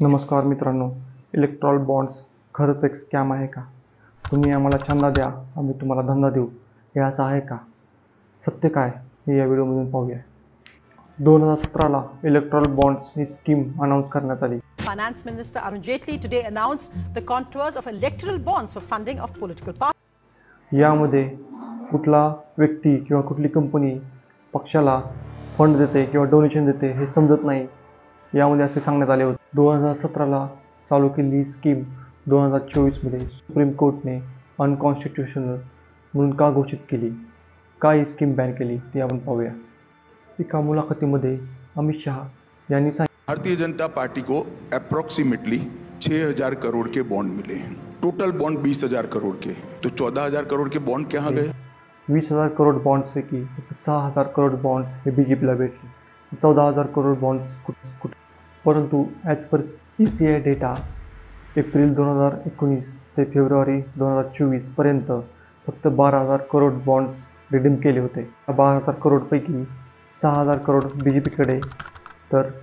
नमस्कार मित्रांनो, Electral bonds खरंच एक स्कॅम आहे का? तुम्ही आम्हाला चंदा द्या, आम्ही तुम्हाला धंदा देऊ, हे असं आहे का? सत्य काय हे या व्हिडिओमधून पाहूया. 2017ला इलेक्ट्रॉल बॉन्ड्स ही स्कीम अनाऊन्स करण्यात आली. Finance Minister Arun Jaitley today announced the contours of electoral bonds for funding of political parties. यामध्ये कुठला व्यक्ती किंवा कुठली कंपनी पक्षाला फंड देते किंवा डोनेशन देते हे समजत नाही, यामध्ये असे सांगण्यात आले होते. 2017ला चालू केलेली स्कीम 2024मध्ये सुप्रीम कोर्टने अनकॉन्स्टिट्युशनल म्हणून का घोषित केली, का ही स्कीम बॅन केली ते आपण पाहूया. एका मुलाखतीमध्ये अमित शहा यांनी भारतीय जनता पार्टी को अप्रोक्सीमेटली 6,000 करोड़ के बॉन्ड मिले हैं. टोटल बॉन्ड 20,000 करोड़ के, तो 14,000 करोड़ के बॉन्ड कहाँ गए? 20,000 करोड़ बॉन्ड्सपैकी 6,000 करोड़ बॉन्ड्स हे बीजेपीला भेटले. 14,000 करोड़ बॉन्ड्स कुठे? परंतु as per ECI data April 2019 ते फेब्रुवारी 2024 पर्यंत फक्त 12,000 करोड़ बॉन्ड्स रिडीम केले होते. 12,000 करोडपैकी 6,000 करोड़ BJPकडे, तर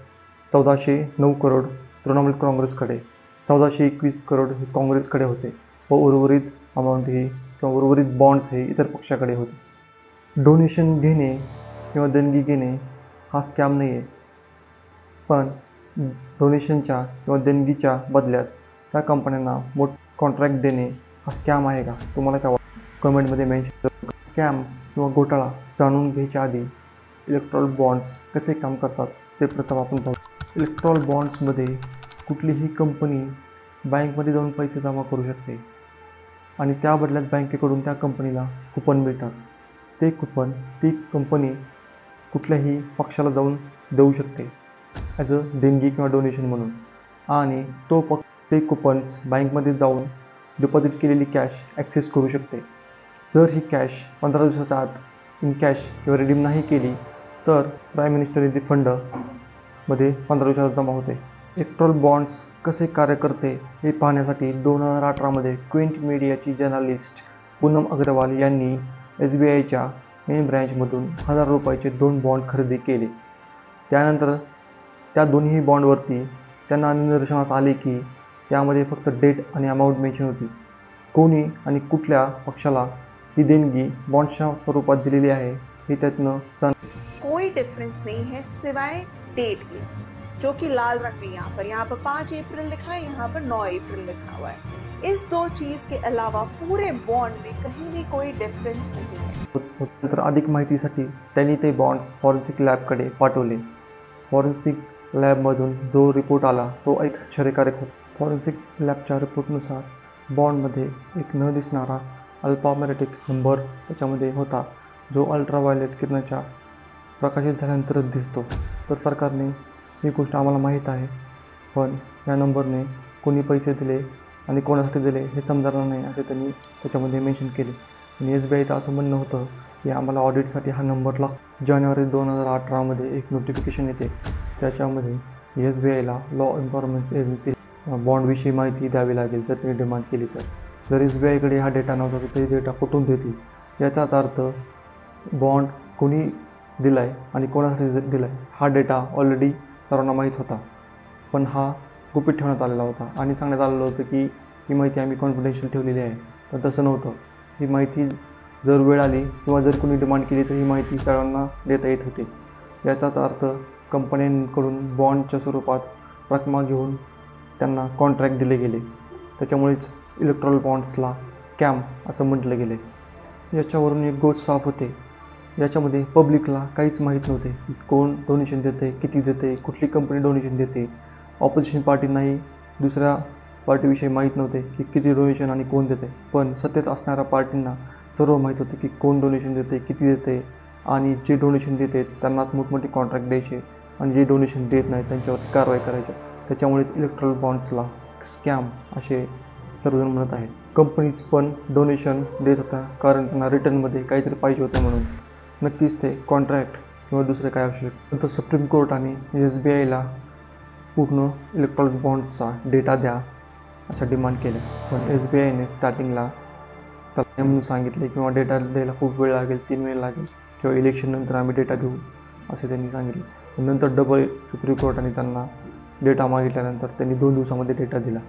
1,409 करोड़ तृणमूल काँग्रेसकडे, 1,421 करोड़ हे काँग्रेसकडे होते व उर्वरित अमाऊंट ही किंवा उर्वरित बॉन्ड्स हे इतर पक्षाकडे होते. डोनेशन घेणे किंवा देणगी घेणे हा स्कॅम नाही आहे, पण डोनेशनच्या किंवा देणगीच्या बदल्यात त्या कंपन्यांना मोठ कॉन्ट्रॅक्ट देणे हा स्कॅम आहे का? तुम्हाला काय वाटतं? कमेंटमध्ये मेन्शन करा. स्कॅम किंवा घोटाळा जाणून घ्यायच्या आधी इलेक्ट्रॉल बॉन्ड्स कसे काम करतात ते प्रथम आपण पाहू. इलेक्ट्रॉल बॉन्ड्समध्ये कुठलीही कंपनी बँकमध्ये जाऊन पैसे जमा करू शकते आणि त्या बदल्यात बँकेकडून त्या कंपनीला कुपन मिळतात. ते कुपन ती कंपनी कुठल्याही पक्षाला जाऊन देऊ शकते ॲज अ देणगी किंवा डोनेशन म्हणून, आणि ते कुपन्स बँकमध्ये जाऊन डिपॉझिट केलेली कॅश ॲक्सेस करू शकते. जर ही कॅश 15 दिवसाच्या आत इन कॅश किंवा रिडीम नाही केली तर प्राईम मिनिस्टर निधी फंडमध्ये 15 दिवसात जमा होते. इलेक्ट्रॉल बॉन्ड्स कसे कार्य करते हे पाहण्यासाठी 2018मध्ये क्विंट मीडियाची जर्नलिस्ट पूनम अग्रवाल यांनी SBIच्या मेन ब्रँचमधून ₹1,000चे 2 बॉन्ड खरेदी केले. त्यानंतर त्या दोन्ही बॉन्डवरती त्यांना निदर्शनास आले की त्यामध्ये फक्त डेट आणि अमाऊंट मेन्शन होती. कोणी आणि कुठल्या पक्षाला ही देणगी बॉन्ड्सच्या स्वरूपात दिलेली आहे हे त्यातनं कोई डिफरेंस नहीं है सिवाय डेट के, जो कि लाल रंग में यहाँ पर 5 अप्रैल लिखा है, यहाँ पर 9 अप्रैल लिखा हुआ है. इस दो चीज के अलावा पूरे बॉन्ड में कहीं भी कोई डिफरेंस नहीं है. तर अधिक माहितीसाठी त्यांनी ते बॉन्ड्स फॉरेन्सिक लॅबकडे पाठवले. फॉरेन्सिक लॅबमधून जो रिपोर्ट आला तो एक आश्चर्यकारक होता. फॉरेन्सिक लॅबच्या रिपोर्टनुसार बॉन्डमध्ये एक न दिसणारा अल्फान्यूमेरिक नंबर त्याच्यामध्ये होता, जो अल्ट्राव्हायोलेट किरणाच्या प्रकाशित झाल्यानंतरच दिसतो. तर सरकारने ही गोष्ट आम्हाला माहीत आहे, पण या नंबरने कोणी पैसे दिले आणि कोणासाठी दिले हे समजणार नाही असे त्यांनी त्याच्यामध्ये मेन्शन केले. आणि SBIचं असं म्हणणं होतं की आम्हाला ऑडिटसाठी हा नंबर लागतो. जानेवारी 2018मध्ये एक नोटिफिकेशन येते, त्याच्यामध्ये SBIला लॉ एन्फोर्समेंट एजन्सी बॉन्डविषयी माहिती द्यावी लागेल जर त्यांनी डिमांड केली तर. जर SBIकडे हा डेटा नव्हता तर ते डेटा कुठून देतील? याचाच अर्थ बॉन्ड कोणी दिला आहे आणि कोणासाठी दिला आहे हा डेटा ऑलरेडी सर्वांना माहीत होता, पण हा गुपित ठेवण्यात आलेला होता आणि सांगण्यात आलेलं होतं की ही माहिती आम्ही कॉन्फिडेन्शियल ठेवलेली आहे. पण तसं नव्हतं. ही माहिती जर वेळ आली किंवा जर कोणी डिमांड केली तर ही माहिती सर्वांना देता येत होती. याचाच अर्थ कंपन्यांकडून बॉन्डच्या स्वरूपात रकमा घेऊन त्यांना कॉन्ट्रॅक्ट दिले गेले. त्याच्यामुळेच इलेक्ट्रॉल बॉन्ड्सला स्कॅम असं म्हटलं गेले. याच्यावरून एक गोष्ट साफ होते, याच्यामध्ये पब्लिकला काहीच माहीत नव्हते की कोण डोनेशन देते, किती देते, कुठली कंपनी डोनेशन देते. ऑपोजिशन पार्टींनाही दुसऱ्या पार्टीविषयी माहीत नव्हते की किती डोनेशन आणि कोण देते, पण सत्तेत असणाऱ्या पार्टींना सर्व माहीत होते की कोण डोनेशन देते, किती देते, आणि जे डोनेशन देते त्यांनाच मोठमोठे कॉन्ट्रॅक्ट द्यायचे आणि जे डोनेशन देत नाही त्यांच्यावर कारवाई करायची. त्याच्यामुळे इलेक्ट्रॉल बॉन्ड्सला स्कॅम असे सर्वजण म्हणत आहेत. कंपनीज पण डोनेशन देत होत्या कारण त्यांना रिटर्नमध्ये काहीतरी पाहिजे होतं म्हणून. नक्कीच ते कॉन्ट्रॅक्ट किंवा दुसरे काय असू शकते. नंतर सुप्रीम कोर्टाने SBIला पूर्ण इलेक्ट्रॉल बॉन्ड्सचा डेटा द्या अशा डिमांड केल्या, पण SBIने स्टार्टिंगला त्याला म्हणून सांगितले किंवा डेटा द्यायला खूप वेळ लागेल, 3 महिने लागेल किंवा इलेक्शन नंतर आम्ही डेटा देऊ असे त्यांनी सांगितले. नंतर डबल सुप्रीम कोर्टाने त्यांना डेटा मागितल्यानंतर त्यांनी 2 दिवसामध्ये डेटा दिला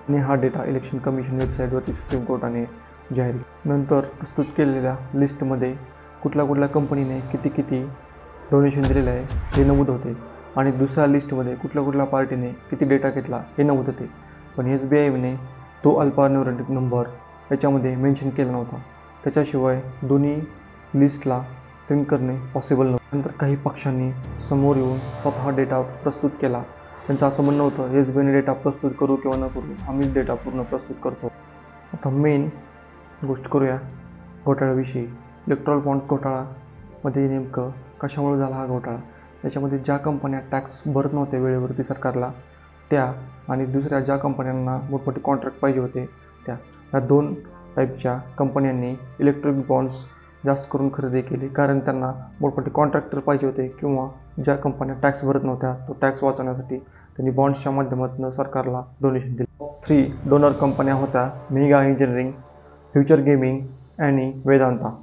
आणि हा डेटा इलेक्शन कमिशन वेबसाईटवरती सुप्रीम कोर्टाने जाहीर केला. नंतर प्रस्तुत केलेल्या लिस्टमध्ये कुठल्या कंपनीने किती डोनेशन दिलेलं आहे हे नमूद होते आणि दुसऱ्या लिस्टमध्ये कुठल्या पार्टीने किती डेटा घेतला हे नमूद होते. पण SBIने तो अल्फान्यूमरिक नंबर याच्यामध्ये मेन्शन केला नव्हता. त्याच्याशिवाय दोन्ही लिस्टला सिंक करणे पॉसिबल नव्हतं. नंतर काही पक्षांनी समोर येऊन स्वतः डेटा प्रस्तुत केला. त्यांचं असं म्हणणं होतं SBIने डेटा प्रस्तुत करू किंवा न करू, आम्ही डेटा पूर्ण प्रस्तुत करतो. आता मेन गोष्ट करूया घोटाळ्याविषयी. इलेक्ट्रॉल बॉन्ड्स घोटाळामध्ये नेमकं कशामुळे झाला हा घोटाळा? याच्यामध्ये ज्या कंपन्या टॅक्स भरत नव्हत्या वेळेवरती सरकारला त्या आणि दुसऱ्या ज्या कंपन्यांना मोठमोठे कॉन्ट्रॅक्ट पाहिजे होते त्या, या 2 टाईपच्या कंपन्यांनी इलेक्ट्रॉनिक बॉन्ड्स जास्त करून खरेदी केली, कारण त्यांना मोठमोठे कॉन्ट्रॅक्टर पाहिजे होते किंवा ज्या कंपन्या टॅक्स भरत नव्हत्या तो टॅक्स वाचवण्यासाठी त्यांनी बॉन्ड्सच्या माध्यमातून सरकारला डोनेशन दिले. 3 डोनर कंपन्या होत्या मेगा इंजिनिअरिंग, फ्युचर गेमिंग आणि वेदांता.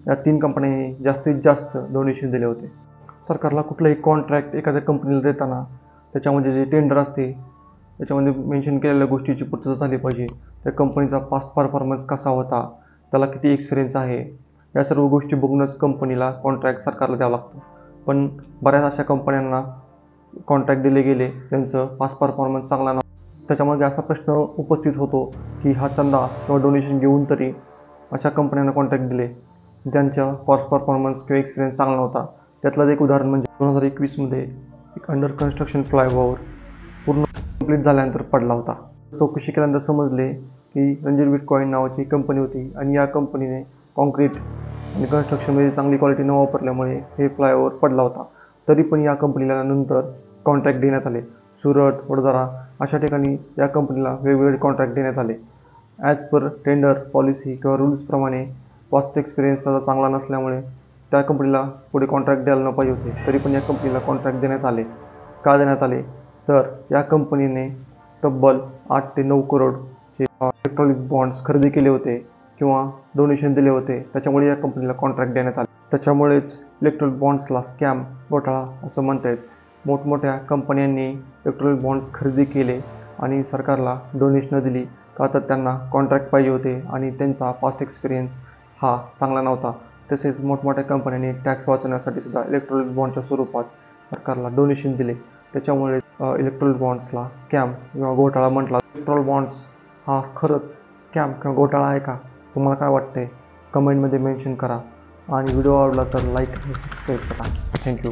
या 3 कंपन्यांनी जास्तीत जास्त डोनेशन दिले होते. सरकारला कुठलाही कॉन्ट्रॅक्ट एखाद्या कंपनीला देताना त्याच्यामध्ये जे टेंडर असते त्याच्यामध्ये मेन्शन केलेल्या गोष्टीची पूर्तता झाली पाहिजे. त्या कंपनीचा पास्ट परफॉर्मन्स कसा होता, त्याला किती एक्सपिरियन्स आहे, या सर्व गोष्टी बघूनच कंपनीला कॉन्ट्रॅक्ट सरकारला द्यावं लागतं. पण बऱ्याच अशा कंपन्यांना कॉन्ट्रॅक्ट दिले गेले ज्यांचं पास्ट परफॉर्मन्स चांगला नव्हता. त्याच्यामध्ये असा प्रश्न उपस्थित होतो की हा चंदा किंवा डोनेशन घेऊन तरी अशा कंपन्यांना कॉन्ट्रॅक्ट दिले ज्यांचा पास्ट परफॉर्मन्स किंवा एक्सपिरियन्स चांगला नव्हता. त्यातलंच एक उदाहरण म्हणजे 2021मध्ये एक अंडर कन्स्ट्रक्शन फ्लायओव्हर पूर्ण कंप्लीट झाल्यानंतर पडला होता. चौकशी केल्यानंतर समजले की रणजीत बिटकॉइन नावाची कंपनी होती आणि या कंपनीने कॉन्क्रीट आणि कन्स्ट्रक्शनमध्ये चांगली क्वालिटी न वापरल्यामुळे हे फ्लायओव्हर पडला होता. तरी पण या कंपनीला नंतर कॉन्ट्रॅक्ट देण्यात आले. सुरत, वडोदरा अशा ठिकाणी या कंपनीला वेगवेगळे कॉन्ट्रॅक्ट देण्यात आले. ॲज पर टेंडर पॉलिसी किंवा रूल्सप्रमाणे पास्ट एक्सपिरियन्स त्याचा चांगला नसल्यामुळे त्या कंपनीला पुढे कॉन्ट्रॅक्ट द्यायला न पाहिजे होते. तरी पण या कंपनीला कॉन्ट्रॅक्ट देण्यात आले. का देण्यात आले? तर या कंपनीने तब्बल 8 ते 9 करोडचे इलेक्ट्रॉनिक बॉन्ड्स खरेदी केले होते किंवा डोनेशन दिले होते. त्याच्यामुळे या कंपनीला कॉन्ट्रॅक्ट देण्यात आले. त्याच्यामुळेच इलेक्ट्रॉनिक बॉन्ड्सला स्कॅम घोटाळा असं म्हणतात. मोठमोठ्या कंपन्यांनी इलेक्ट्रॉनिक बॉन्ड्स खरेदी केले आणि सरकारला डोनेशन दिली का तर त्यांना कॉन्ट्रॅक्ट पाहिजे होते आणि त्यांचा पास्ट एक्सपिरियन्स हा चांगला नव्हता. तसेच मोठमोठ्या कंपन्यांनी टॅक्स वाचवण्यासाठी सुद्धा इलेक्ट्रॉनिक बॉन्डच्या स्वरूपात सरकारला डोनेशन दिले. त्याच्यामुळे इलेक्ट्रॉनिक बॉन्ड्सला स्कॅम किंवा घोटाळा म्हटला. इलेक्ट्रॉनिक बॉन्ड्स हा खरंच स्कॅम किंवा घोटाळा आहे का? तुम्हाला काय वाटते? कमेंटमध्ये मेन्शन करा आणि व्हिडिओ आवडला तर लाईक आणि सबस्क्राईब करा. थँक्यू.